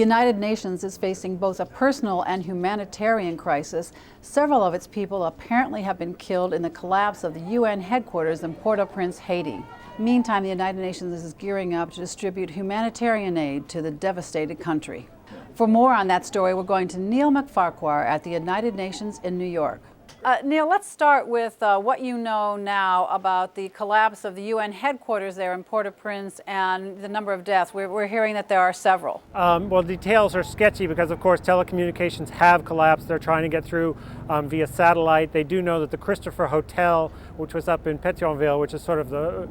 United Nations is facing both a personal and humanitarian crisis. Several of its people apparently have been killed in the collapse of the UN headquarters in Port-au-Prince, Haiti. Meantime, the United Nations is gearing up to distribute humanitarian aid to the devastated country. For more on that story, we're going to Neil MacFarquhar at the United Nations in New York. Neil, let's start with what you know now about the collapse of the UN headquarters there in Port-au-Prince and the number of deaths. We're hearing that there are several. Well, details are sketchy because, of course, telecommunications have collapsed. They're trying to get through via satellite. They do know that the Christopher Hotel, which was up in Pétionville, which is sort of the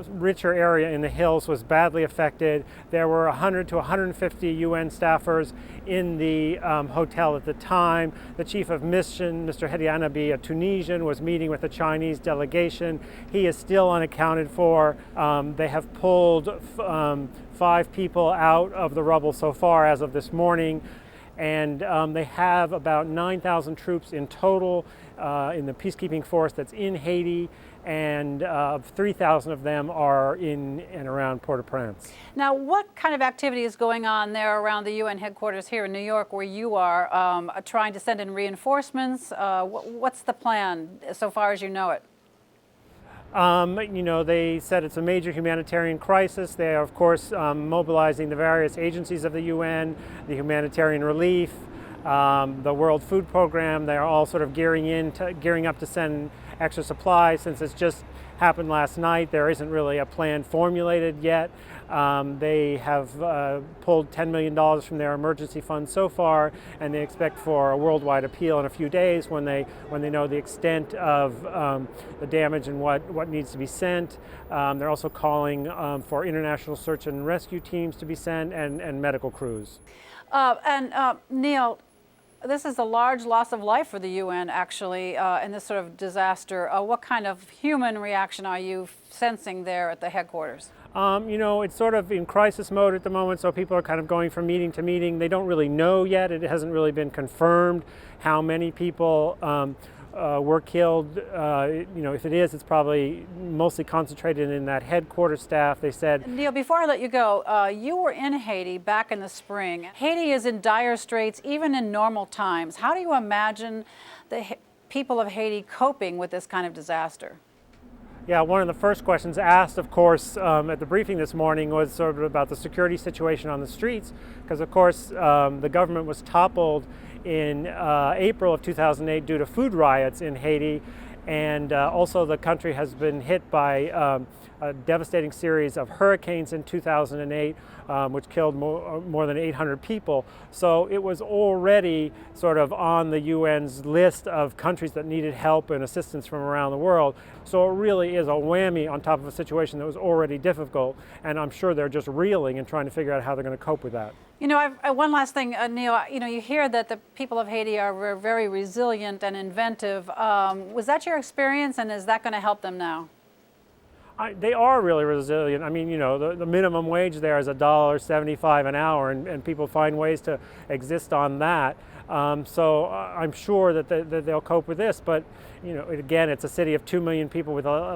richer area in the hills, was badly affected. There were 100 to 150 UN staffers in the hotel at the time. The chief of mission, Mr. Hedianabi, a Tunisian, was meeting with a Chinese delegation. He is still unaccounted for. They have pulled 5 people out of the rubble so far as of this morning. And they have about 9,000 troops in total in the peacekeeping force that's in Haiti, and 3,000 of them are in and around Port-au-Prince. Now, what kind of activity is going on there around the UN headquarters here in New York where you are, trying to send in reinforcements? What's the plan so far as you know it? They said it's a major humanitarian crisis. They are, of course, mobilizing the various agencies of the UN, the humanitarian relief, the World Food Program. They are all sort of gearing up to send extra supplies. Since it's just happened last night, there isn't really a plan formulated yet. They have pulled $10 million from their emergency fund so far, and they expect for a worldwide appeal in a few days when they know the extent of the damage and what needs to be sent. They're also calling for international search and rescue teams to be sent and medical crews. Neil, this is a large loss of life for the UN, actually, in this sort of disaster. What kind of human reaction are you sensing there at the headquarters? It's sort of in crisis mode at the moment, so people are kind of going from meeting to meeting. They don't really know yet. It hasn't really been confirmed how many people were killed. If it is, it's probably mostly concentrated in that headquarters staff. They said. Neil, before I let you go, you were in Haiti back in the spring. Haiti is in dire straits even in normal times. How do you imagine the people of Haiti coping with this kind of disaster? Yeah, one of the first questions asked, of course, at the briefing this morning was sort of about the security situation on the streets, because, of course, the government was toppled in April of 2008 due to food riots in Haiti, and also the country has been hit by a devastating series of hurricanes in 2008, which killed more than 800 people. So it was already sort of on the UN's list of countries that needed help and assistance from around the world. So it really is a whammy on top of a situation that was already difficult, and I'm sure they're just reeling and trying to figure out how they're going to cope with that. One last thing, Neil, you hear that the people of Haiti are very resilient and inventive. Was that your experience, and is that going to help them now? They are really resilient. I mean, the minimum wage there is $1.75 an hour, and people find ways to exist on that. So I'm sure that they'll cope with this. But, again, it's a city of 2 million people with not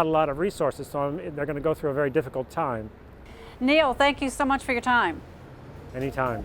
a lot of resources, so they're going to go through a very difficult time. Neil, thank you so much for your time. Anytime.